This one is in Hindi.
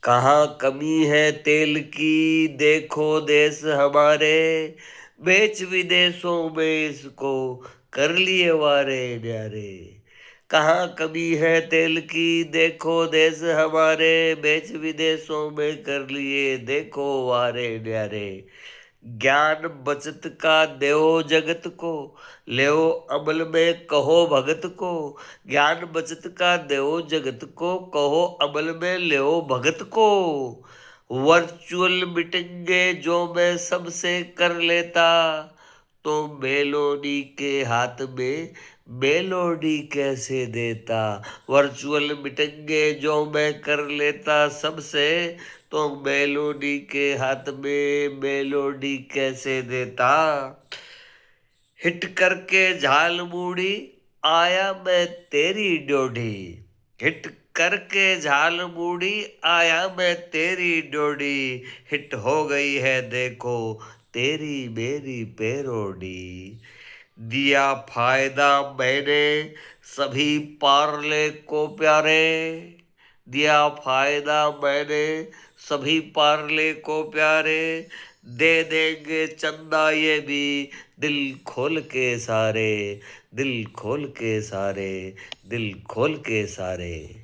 कहाँ कमी है तेल की, देखो देश हमारे, बेच विदेशों में इसको कर लिए वारे न्यारे। कहाँ कमी है तेल की, देखो देश हमारे, बेच विदेशों में कर लिए देखो वारे न्यारे। ज्ञान बचत का देओ जगत को, लेओ अमल में कहो भगत को। ज्ञान बचत का देओ जगत को, कहो अमल में लेओ भगत को। वर्चुअल मीटिंगें जो मैं सबसे कर लेता, तो मेलोडी के हाथ में मेलोडी कैसे देता। वर्चुअल मीटिंगें जो मैं कर लेता सबसे, तो मेलोडी के हाथ में मेलोडी कैसे देता। हिट करके झाल मूड़ी, आया मैं तेरी डोडी। हिट करके झाल मूड़ी, आया मैं तेरी डोडी। हिट हो गई है देखो तेरी मेरी पैरोडी। दिया फायदा मैंने सभी पार्ले को प्यारे। दिया फायदा मैंने सभी पार्ले को प्यारे। दे देंगे चंदा ये भी दिल खोल के सारे। दिल खोल के सारे, दिल खोल के सारे।